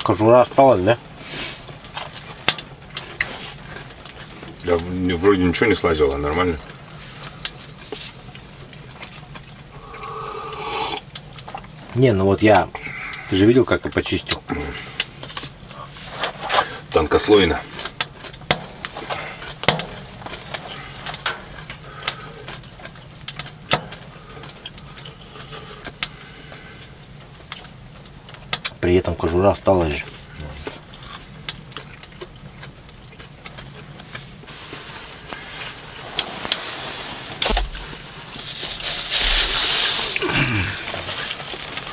Кожура осталась, да? Да, вроде ничего не слазило, нормально. Не, ну вот я... Ты же видел, как я почистил? Тонкослойно. При этом кожура осталась же.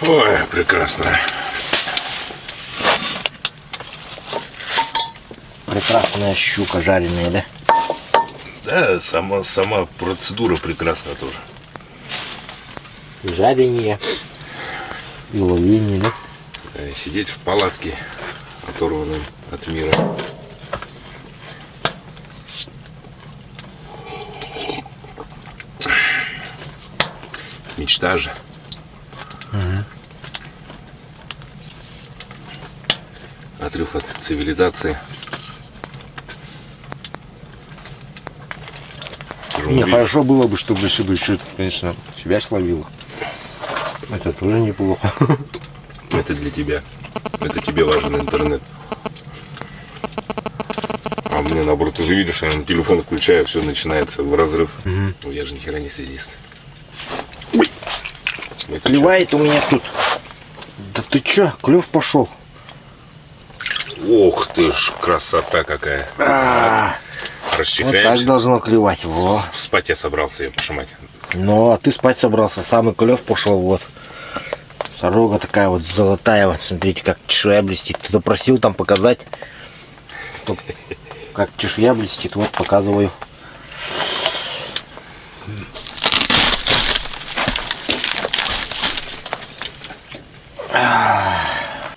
Ой, прекрасно. Прекрасная щука жареная, да? Да, сама процедура прекрасна тоже. И жарение, и ловление, да? Сидеть в палатке, оторванным от мира. Мечта же. Отрыв от цивилизации. Не, хорошо было бы, чтобы еще, конечно, связь ловила. Это тоже неплохо. Это для тебя. Это тебе важен интернет. А мне наоборот, ты же видишь, я на телефон включаю, все начинается в разрыв. Ну, я же ни хера не связист. Ой. Клевает у меня тут. Да ты чё, клев пошел. Ох ты ж, красота какая. Вот так Расчехляемся. должно клевать. Во. Спать я собрался, я пошимать. Ну, а ты спать собрался. Самый клев пошел, вот. Сорога такая вот золотая. Вот, смотрите, как чешуя блестит. Кто просил там показать, что, как чешуя блестит. Вот, показываю.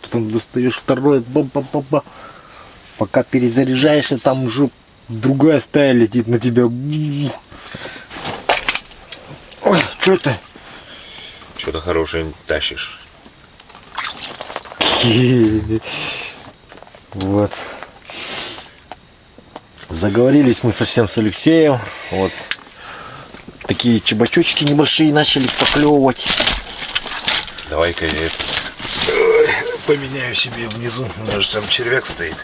Потом достаешь второй. Ба-ба-ба-ба. Пока перезаряжаешься, там уже другая стая летит на тебя. Ой, что это? Что-то хорошее тащишь. Вот. Заговорились мы совсем с Алексеем. Вот. Такие чебачочки небольшие начали поклевывать. Давай-ка я это поменяю себе внизу. Даже там червяк стоит.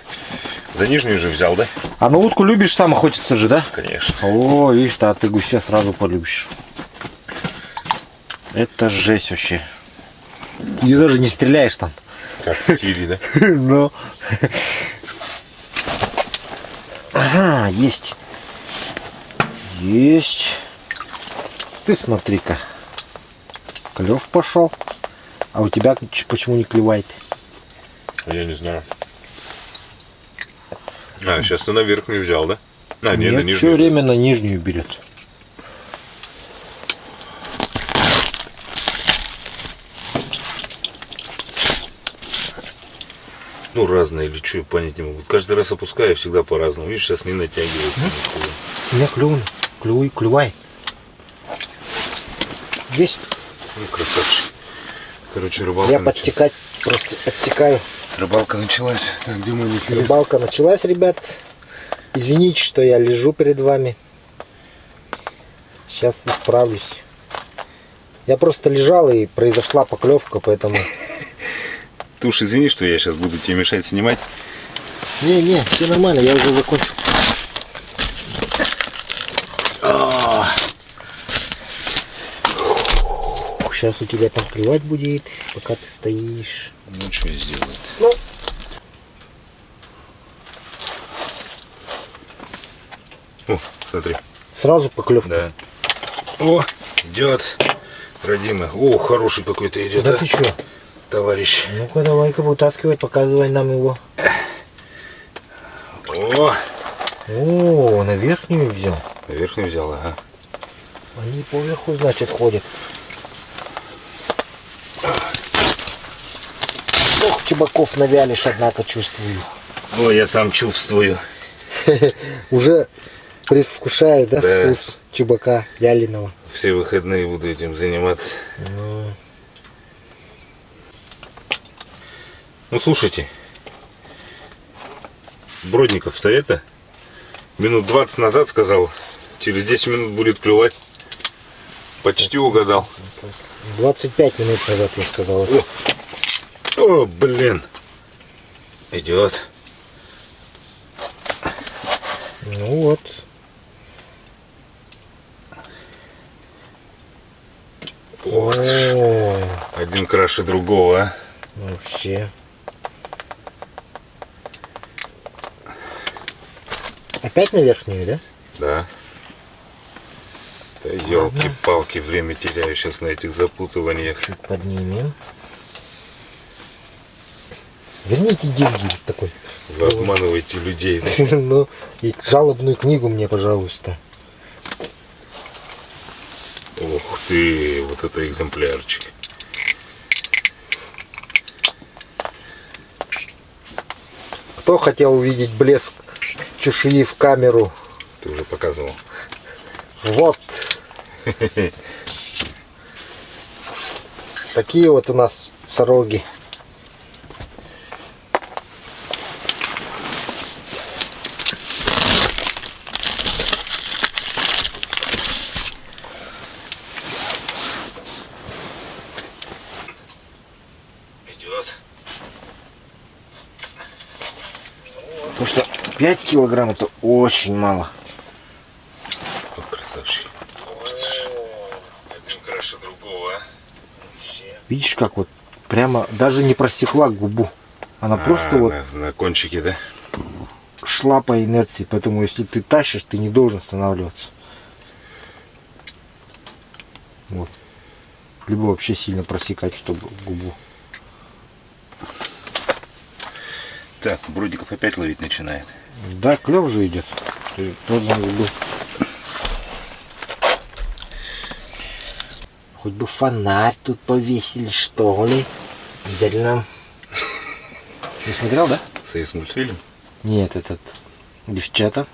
За нижнюю же взял, да? А на утку любишь сам охотиться же, да? Конечно. О, видишь, а ты гуся сразу полюбишь. Это жесть вообще. И даже не стреляешь там. Как в тире, да? Ну. Ага, есть. Есть. Ты смотри-ка. Клев пошел. А у тебя почему не клевает? Я не знаю. А, сейчас ты на верхнюю взял, да? А, не, на Нет, нижнюю. все время на нижнюю берет. Ну, разные или что, понять не могу. Каждый раз опускаю, всегда по-разному. Видишь, сейчас не натягивается. Не клюнул. Клювай. Есть. Ну, красавчик. Короче, рыбалка Я подсекать, просто подсекаю. Рыбалка началась. Так, где мой нефилис? Рыбалка началась, ребят. Извините, что я лежу перед вами. Сейчас исправлюсь. Я просто лежал и произошла поклевка, поэтому... Ты уж извини, что я сейчас буду тебе мешать снимать. Не, все нормально, я уже закончил. Сейчас у тебя там клевать будет, пока ты стоишь. Ну, что я сделаю? Ну. О, смотри. Сразу поклевка. Да. О, идет. Родимый. О, хороший какой-то идет. Да а? ты что? Товарищ. Ну-ка, давай-ка вытаскивай, показывай нам его. О, О, на верхнюю взял. на верхнюю взял, ага. Они поверху, значит, ходят. Ох, чебаков навялишь, однако, чувствую. О, я сам чувствую. Уже предвкушаю, да, Да. вкус чебака вяленого. Все выходные буду этим заниматься. Ну, слушайте, Бродников-то это минут 20 назад сказал, через 10 минут будет клевать. Почти угадал. 25 минут назад я сказал. О, блин. Идет. Ну вот. Вот. О, Один краше другого, а. вообще. Опять на верхнюю, да? Да. Да елки-палки, время теряю сейчас на этих запутываниях. Чуть поднимем. Верните деньги такой. Вы обманываете людей. Да? Ну, и жалобную книгу мне, пожалуйста. Ух ты, вот это экземплярчик. Кто хотел увидеть блеск чешуи в камеру? Ты уже показывал. Вот. Такие вот у нас сороги. Идет. Потому что 5 килограмм это очень мало. О, красавчик. Один краше другого, а. Видишь, как вот прямо даже не просекла губу. Она просто вот на кончике, да? шла по инерции. Поэтому если ты тащишь, ты не должен останавливаться. Вот. Либо вообще сильно просекать, чтобы губу. Так, Бродников опять ловить начинает. Да, клев же идет. Ты должен же был. Хоть бы фонарь тут повесили, что ли. Обязательно. Не смотрел, да? Союз мультфильм. Нет, этот. Девчата.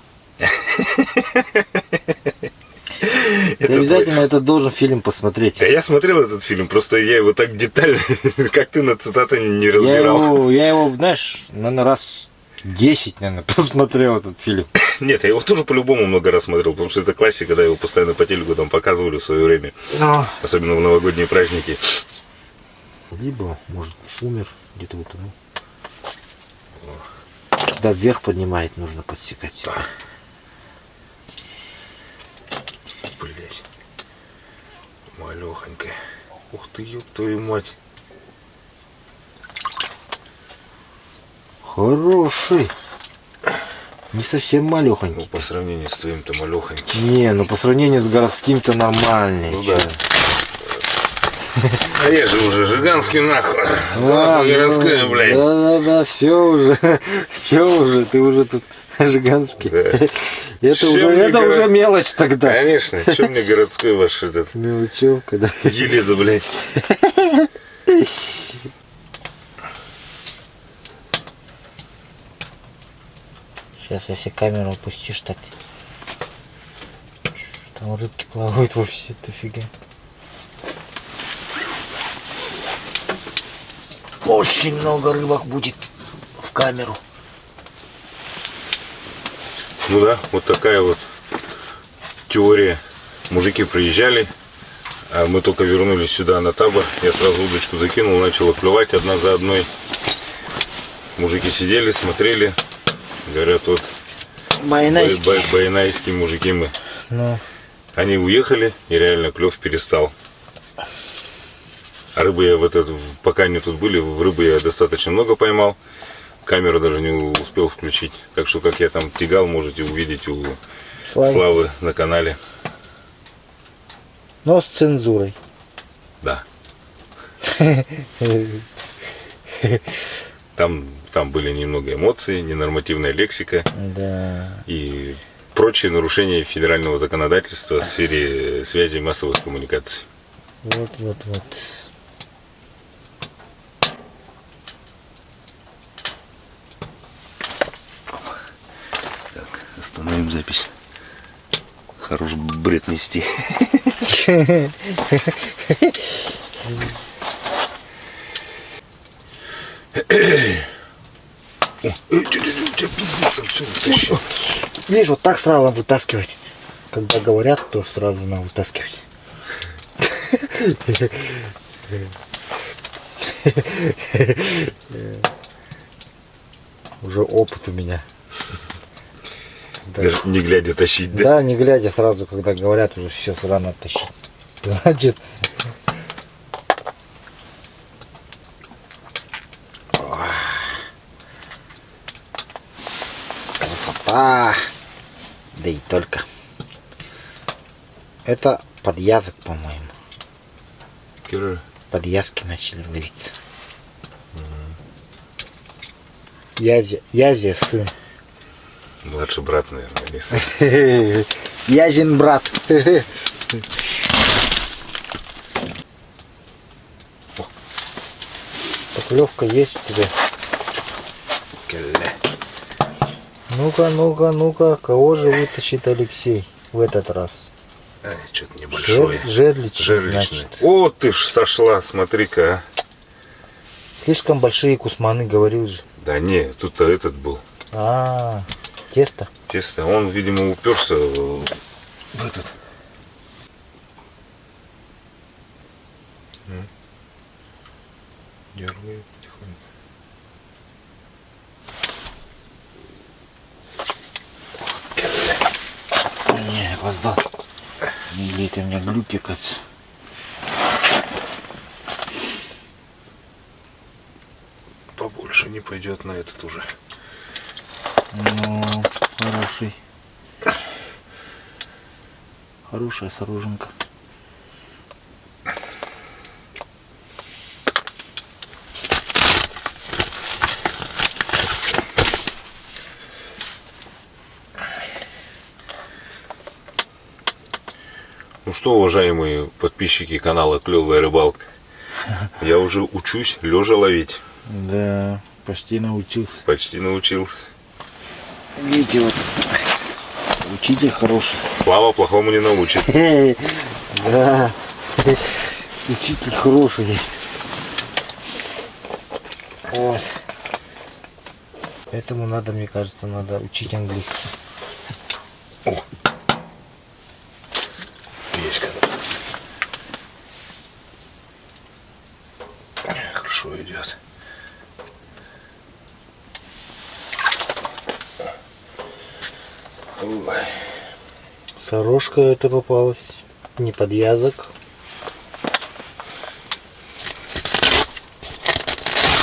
Ты обязательно это должен фильм посмотреть. Да я смотрел этот фильм, просто я его так детально, как ты на цитаты не разбирал. Я его, знаешь, наверное, раз 10, наверное, посмотрел этот фильм. Нет, я его тоже по-любому много раз смотрел, потому что это классика, когда его постоянно по телеку там показывали в свое время. Но... Особенно в новогодние праздники. Либо, может, умер, где-то вот ну. Да, вверх поднимает, нужно подсекать себя. Блять. Малехонькая. Ух ты, ёб твою мать. Хороший. Не совсем Ну, малехонький. по сравнению с твоим-то малехоньким. Не, ну по сравнению с городским-то нормальный. Ну чё. да. А я же уже жиганский нахуй. А, Нахуй городская, ну, блядь. Да, все уже. Все уже, ты уже тут жиганский. Да. Это уже мелочь тогда. Конечно, что мне городской ваш этот Мелочевка, да. елец, блядь. Сейчас, если камеру опустишь, так там рыбки плавают вовсе, это фига. Очень много рыбок будет в камеру. Ну да, вот такая вот теория. Мужики приезжали, а мы только вернулись сюда на табор. Я сразу удочку закинул, начала клевать одна за одной. Мужики сидели, смотрели. Говорят, вот байнайские мужики мы. Ну. Они уехали, и реально клев перестал. А рыбы я пока они тут были, рыбы я достаточно много поймал. Камеру даже не успел включить. Так что, как я там тягал, можете увидеть у Славы на канале. Но с цензурой. Да. Там были немного эмоций, ненормативная лексика. Да. И прочие нарушения федерального законодательства в сфере связи и массовых коммуникаций. Вот. Так, остановим запись. Хорош бред нести. У тебя пиздец, там все вытащи. Видишь, вот так сразу надо вытаскивать. Когда говорят, то сразу надо вытаскивать. Уже опыт у меня. Даже не глядя тащить, да? Да, не глядя сразу, когда говорят, уже все сразу надо тащить. Значит, красота. Да и только. Это подъязок, по-моему. Кира, Подъязки начали ловиться. Язя сын. младший брат, наверное, не сын. Язин брат. Поклевка есть у тебя? Кля. Ну-ка, ну-ка, ну-ка, кого же вытащит Алексей в этот раз? Ай, что-то небольшое. Жерличный, Жерличный. значит. О, ты ж сошла, смотри-ка. А. Слишком большие кусманы, говорил же. Да не, тут-то этот был. Тесто. Тесто. Он, видимо, уперся в этот. Дергаю потихоньку. Не, опоздал. Или это у меня глюки, кажется. Побольше не пойдет на этот уже. Ну, хороший. Хорошая сороженка. Ну что, уважаемые подписчики канала Клевая Рыбалка, я уже учусь лежа ловить. Да, почти научился. Почти научился. Видите, вот учитель хороший. Слава плохому не научит. Да, учитель хороший. Вот. Поэтому надо, мне кажется, надо учить английский. О. Печка. Хорошо идет. Ой. Сорожка это попалась. Не подъязок.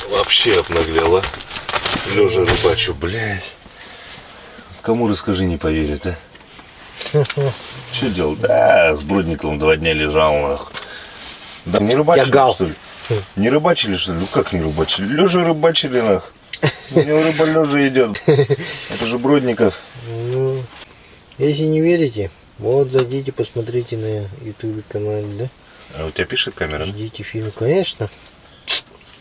Вообще обнаглела. Лежа рыбачу, блядь. Кому расскажи, не поверит, а? Что делать? Да, с Бродниковым 2 дня лежал, нахуй. Да не рыбачили, Ягал. что ли? Не рыбачили, что ли? Ну как не рыбачили? Лежа рыбачили, нахуй. У него рыба лежа идет. Это же Бродников. Ну, если не верите, вот зайдите, посмотрите на YouTube канале, да? А у тебя пишет камера? Ждите фильм, конечно.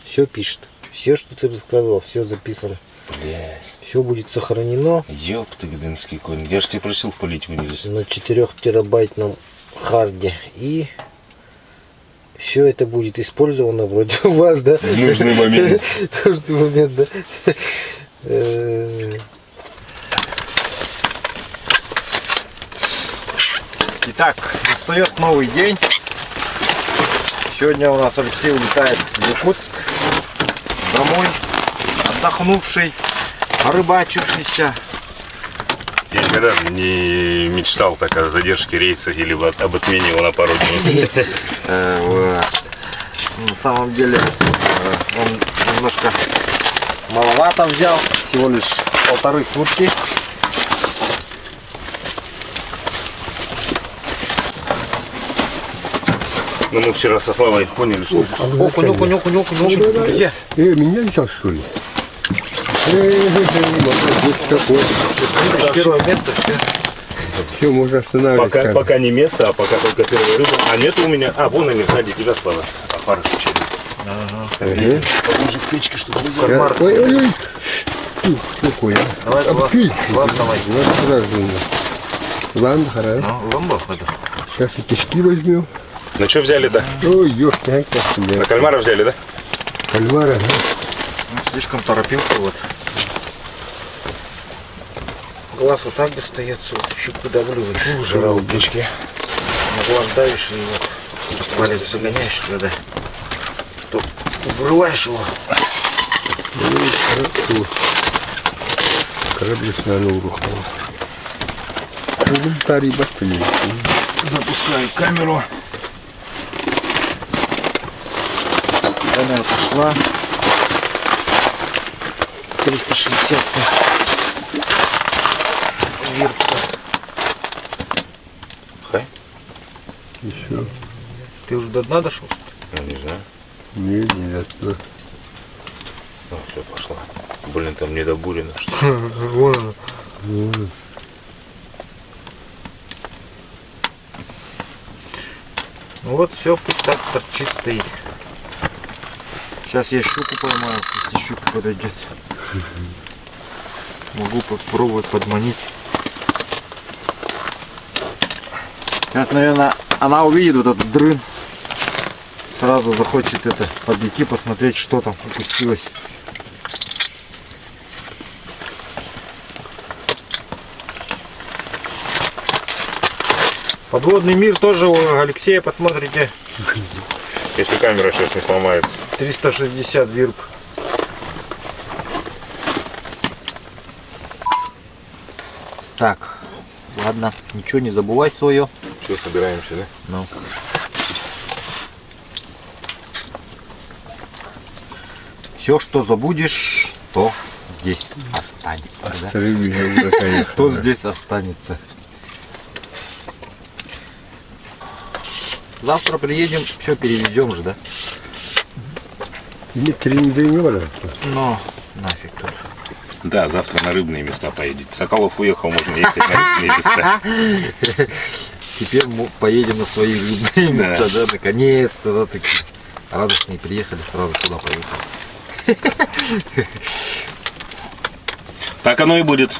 Все пишет. Все, что ты рассказывал, все записано. Блядь. Все будет сохранено Ёб ты, гдынский конь. Я же тебя просил в политику не лезть. на 4 терабайтном харде. И все это будет использовано вроде у вас, да? В нужный момент. В нужный момент, да. Итак, настает новый день. Сегодня у нас Алексей улетает в Якутск. Домой. Отдохнувший, рыбачившийся. Я никогда не мечтал так о задержке рейса или об отмене его на пару дней. На самом деле он немножко маловато взял. Всего лишь 1,5 сутки. Ну мы вчера со Славой поняли, что Окунь. Где? Меня взял, что ли? Первое место. Все, можно останавливать. пока не место, а пока только первая рыба. А нет у меня. А, вон они сзади тебя, Слава. А пара включили. Положи в печке, чтобы не взял. Ой. Какой, а? Давай, глаз давай. Вот сразу. Ладно, хорошо. Ну, ламбов это. Сейчас и кишки возьмем. Ну что взяли, да? Ой, ёшки, На кальмара взяли, да? кальмара, да? Слишком торопился вот. Глаз вот так достается, вот щуку давлюешь. Уже удочки. На глаз давишь и вот палец загоняешь сюда. То врываешь его. Кораблик на рухнул. Комментарий батареи. Запускаю камеру. Камера пошла. 360 виртка. Хай. Еще. Ты уже до дна дошел? Ну, не знаю. Не отсюда. Ну, все, пошла. Блин, там недобурено, что ли. Вон она. Ну вот все, пусть так торчит, стоит. Сейчас я щуку поймаю, если щука подойдет. Могу попробовать подманить. Сейчас, наверное, она увидит вот этот дрын. Сразу захочет это подойти, посмотреть, что там упустилось. Подводный мир тоже у Алексея, посмотрите. Если камера сейчас не сломается. 360 вирб. Так, ладно, ничего не забывай свое. Все, собираемся, да? Ну. Все, что забудешь, то здесь останется. Да? То здесь останется. Завтра приедем, все перевезем же, да? Не 3 недели не валяется. Но нафиг тут. Да, завтра на рыбные места поедете. Соколов уехал, можно ехать на рыбные места. Теперь мы поедем на свои рыбные места, да, наконец-то, да, такие радостные приехали, сразу туда поехали. Так оно и будет.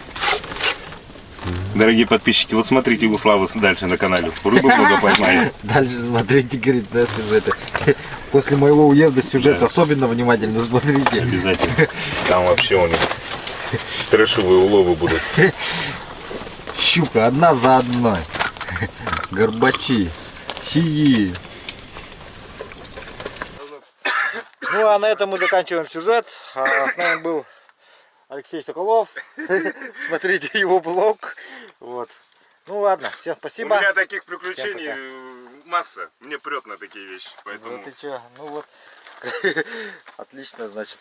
Дорогие подписчики, вот смотрите у Славы дальше на канале. Рыбы много поймает. Дальше смотрите, говорит, да, сюжеты. После моего уезда сюжет Да. особенно внимательно смотрите. Обязательно. Там вообще у них трэшевые уловы будут. Щука одна за одной. Горбачи. Сии. Ну а на этом мы заканчиваем сюжет. С нами был Алексей Соколов. Смотрите его блог. Вот. Ну ладно, всем У спасибо. меня таких приключений масса. Мне прет на такие вещи. Поэтому Ну ты чё? Ну вот. Отлично, значит.